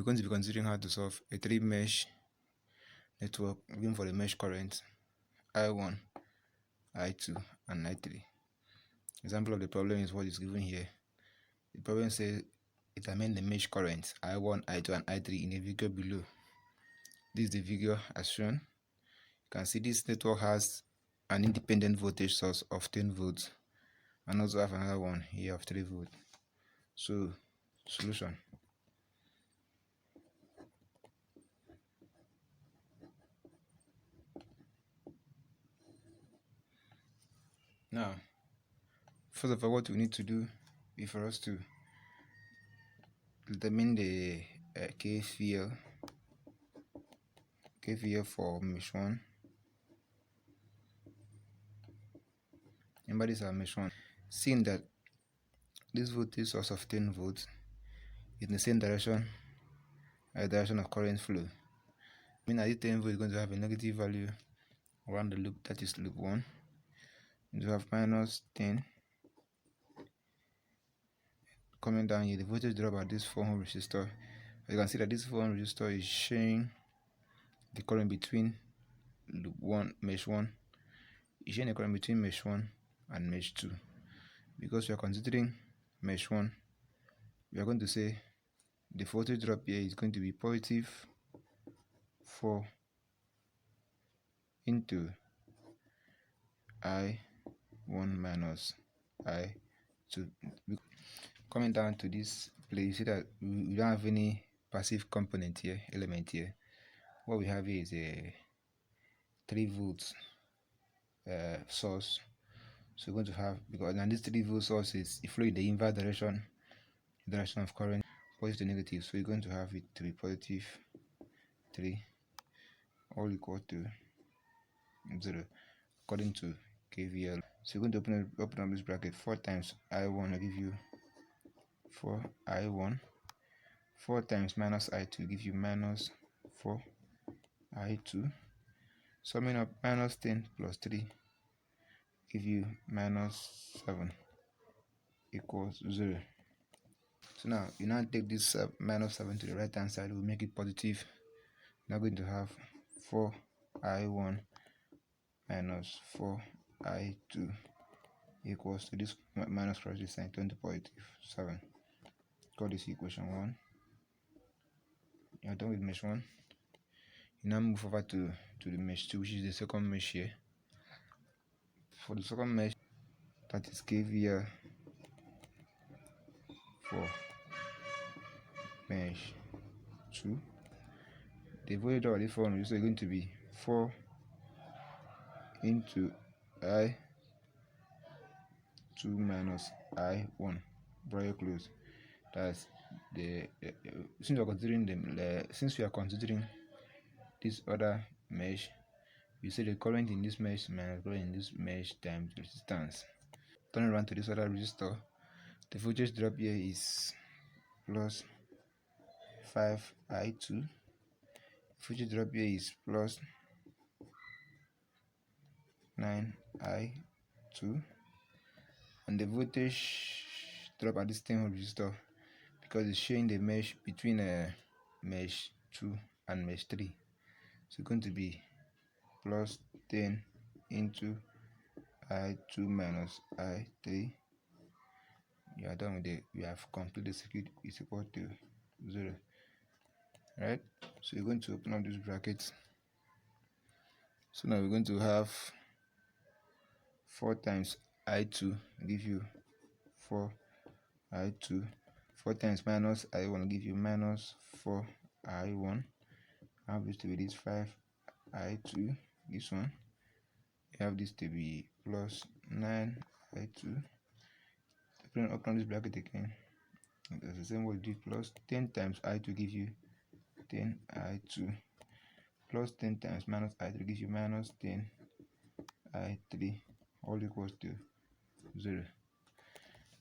going to be considering how to solve a 3-mesh network looking for the mesh current I1, I2, and I3. Example of the problem is what is given here. The problem says determine the mesh current I1, I2, and I3 in a figure below. This is the figure as shown. You can see this network has an independent voltage source of 10 volts and also have another one here of 3 volts. So, solution. Now, first of all, what we need to do is for us to determine the KVL for mesh 1. Remember, this is our mesh 1. Seeing that this voltage source of 10 volts is in the same direction as the direction of current flow. I mean that this 10 volts is going to have a negative value around the loop, that is loop 1. You have minus 10 coming down here. The voltage drop at this 4 ohm resistor. You can see that this 4 ohm resistor is sharing the current between loop 1, mesh 1. It's sharing the current between mesh 1 and mesh 2. Because we are considering mesh 1, we are going to say the voltage drop here is going to be positive 4 into I1 minus I2. Coming down to this place, you see that we don't have any passive component here, element here. What we have here is a 3 volts source. So we're going to have, because now this 3 volt source is flowing in the inverse direction, direction of current, positive to negative. So we're going to have it to be positive 3, all equal to 0 according to KVL. So we're going to open up this bracket. 4 times I1 will give you 4 I1. 4 times minus I2 will give you minus 4 I2. Summing up, minus 10 plus 3 give you minus 7 equals 0. So now you now take this minus 7 to the right hand side, we'll make it positive. Now going to have 4 I1 minus 4 I2 equals to this minus cross this sign, turn to positive 7. Call this equation 1. You're done with mesh 1. You now move over to the mesh 2, which is the second mesh here. For the second mesh, that is KVL for mesh 2. The voltage of this one is going to be 4 into I2 minus I1. Very close. That's the since we are considering this other mesh, you see the current in this mesh minus current in this mesh times resistance. Turn around to this other resistor. The voltage drop here is plus 5 I2. Voltage drop here is plus 9 I2, and the voltage drop at this 10 ohm resistor, because it's showing the mesh between mesh 2 and mesh 3, so it's going to be plus 10 into I2 minus I3. You are done with it. We have completed the circuit is equal to 0. Right? So you're going to open up this bracket. So now we're going to have 4 times I2 give you 4 I2. 4 times minus I1 give you minus 4 I1. Have this to be this 5 I2. This one. You have this to be plus 9 I2. Open this bracket again. That's the same way we did. Plus 10 times I2 gives you 10 I2. Plus 10 times minus I3 gives you minus 10 I3, all equals to 0.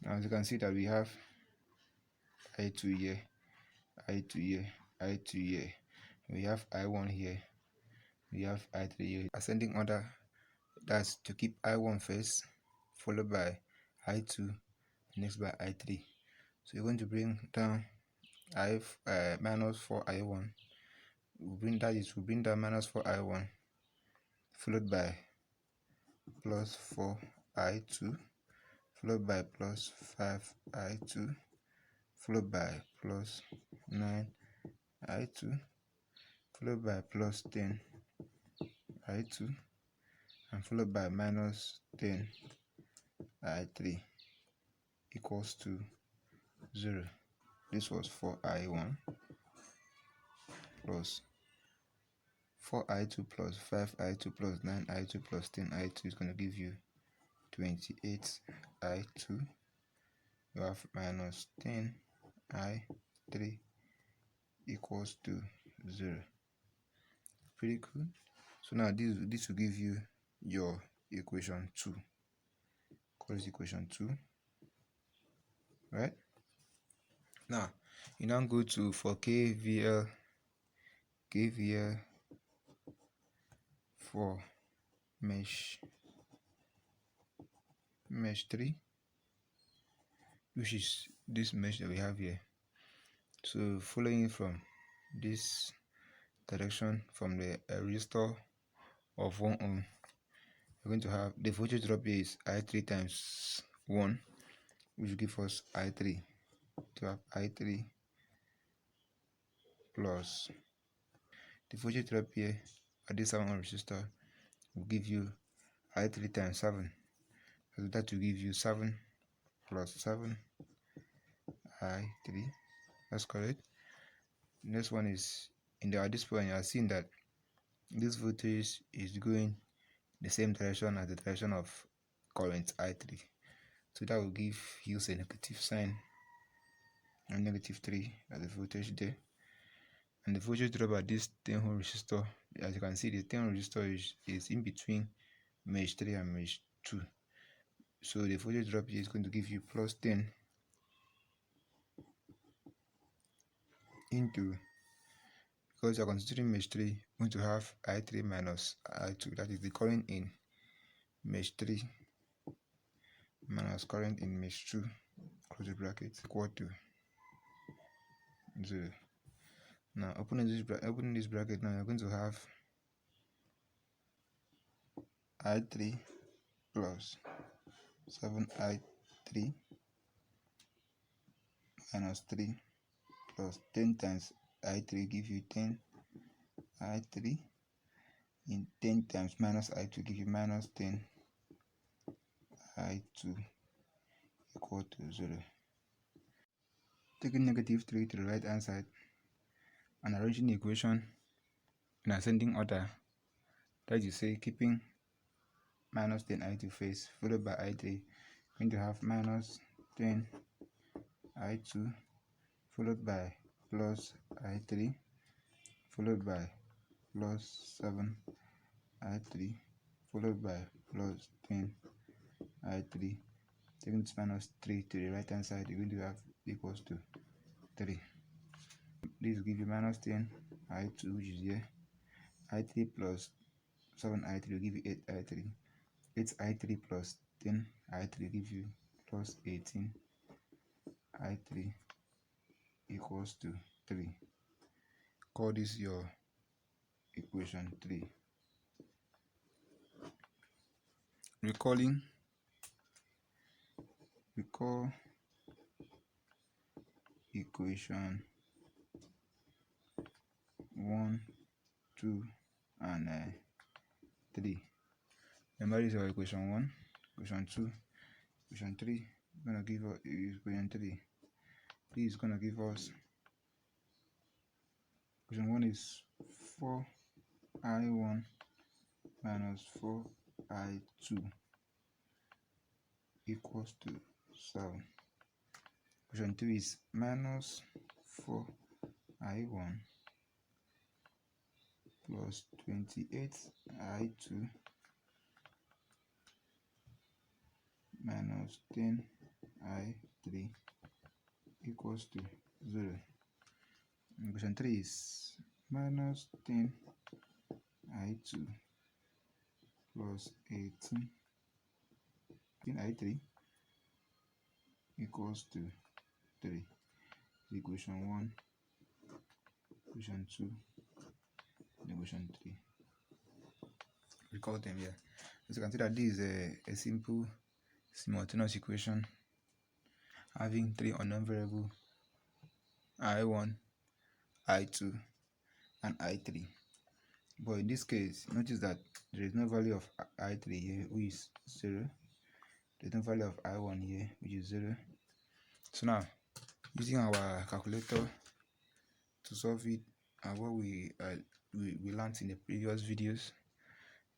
Now as you can see that we have I2 here, I2 here, I2 here. We have I1 here, we have I3 here. Ascending order, that's to keep I1 first, followed by I2, next by I3. So you're going to bring down minus 4i1. We'll bring that minus 4i1 followed by plus 4i2 followed by plus 5i2 followed by plus 9i2 followed by plus 10i2 and followed by minus 10i3 equals to 0. This was 4i1 plus 4i2 plus 5i2 plus 9i2 plus 10i2 is going to give you 28i2. You have minus 10i3 equals to 0. Pretty good. So now this will give you your equation 2. Call this equation 2. Right? Now you now go to for KVL for mesh 3, which is this mesh that we have here. So following from this direction from the resistor of 1 ohm, we're going to have the voltage drop here is I3 times 1, which will give us I3. To have I3 plus the voltage drop here at this 7 ohm resistor will give you I3 times 7. So that will give you 7 plus 7 I3. That's correct. Next one is at this point you are seeing that this voltage is going the same direction as the direction of current I3. So that will give you a negative sign and negative 3 as the voltage there. And the voltage drop at this 10 ohm resistor, as you can see, the 10 ohm resistor is in between mesh 3 and mesh 2. So the voltage drop here is going to give you plus 10 into, because you are considering mesh 3, you're going to have I3 minus I2. That is the current in mesh 3 minus current in mesh 2, close the bracket, equal to 0. Now opening this bracket, now you're going to have I3 plus 7i3 minus 3 plus 10 times I3 give you 10 I3 in 10 times minus I2 give you minus 10 I2 equal to 0. Taking negative 3 to the right hand side and arranging the equation in ascending order, that is say keeping minus 10 I2 first followed by I3, going to have minus 10 I2 followed by plus I3 followed by plus 7 I3 followed by plus 10 I3. Taking this minus 3 to the right hand side, you're going to have equals to 3. This will give you minus 10 I2, which is here. I3 plus 7 I3 will give you 8 I3. 8 I3 plus 10 I3 give you plus 18 I3 equals to 3. Call this your equation 3. Recall equation 1, 2, and 3. Remember, this is our equation 1, equation 2, equation 3. Gonna give us equation 3. This is gonna give us equation 1 is 4i1 minus 4i2 equals to 7. Equation 3 is minus 4i1 plus 28i2 minus 10i3 equals to 0. Equation 3 is minus 10i2 plus 18i3 equals to 3. equation 1, equation 2, and equation 3. Recall them here. As you can see that this is a simple simultaneous equation having three unknown variables I1, I2, and I3. But in this case, notice that there is no value of I3 here, which is 0. There is no value of I1 here, which is 0. So now, using our calculator to solve it, and what we learned in the previous videos,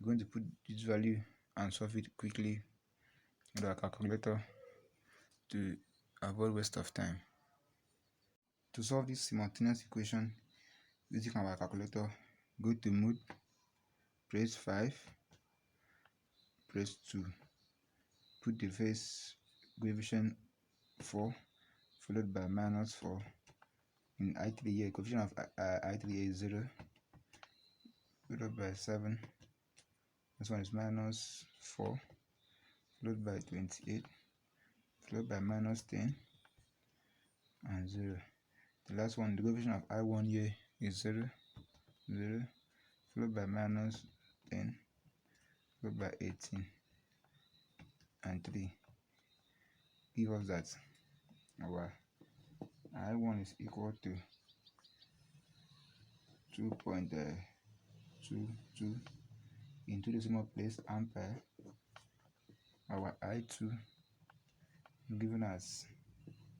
we're going to put this value and solve it quickly with our calculator to avoid waste of time. To solve this simultaneous equation using our calculator, go to mode, press 5, press 2, put the first coefficient 4 followed by minus 4. In I3 here, coefficient of I3 is 0 followed by 7. This one is minus 4 followed by 28 followed by minus 10 and 0. The last one, the coefficient of I1 here is 0, 0 followed by minus 10 followed by 18 and 3. Give us that our I1 is equal to 2.22 into decimal place ampere. Our I2 given as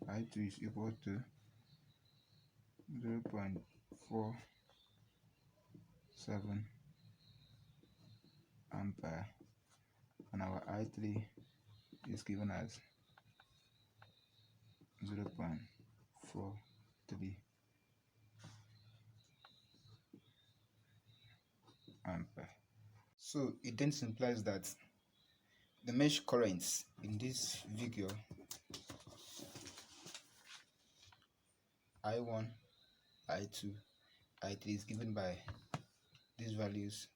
I2 is equal to 0.47 ampere, and our I3 is given as 0.43 ampere. So it then implies that the mesh currents in this figure I1, I2, I3 is given by these values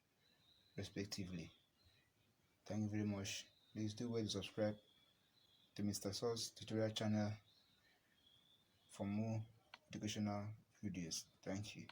respectively. Thank you very much. Please do well to subscribe to Mr. Source tutorial channel for more educational videos. Thank you.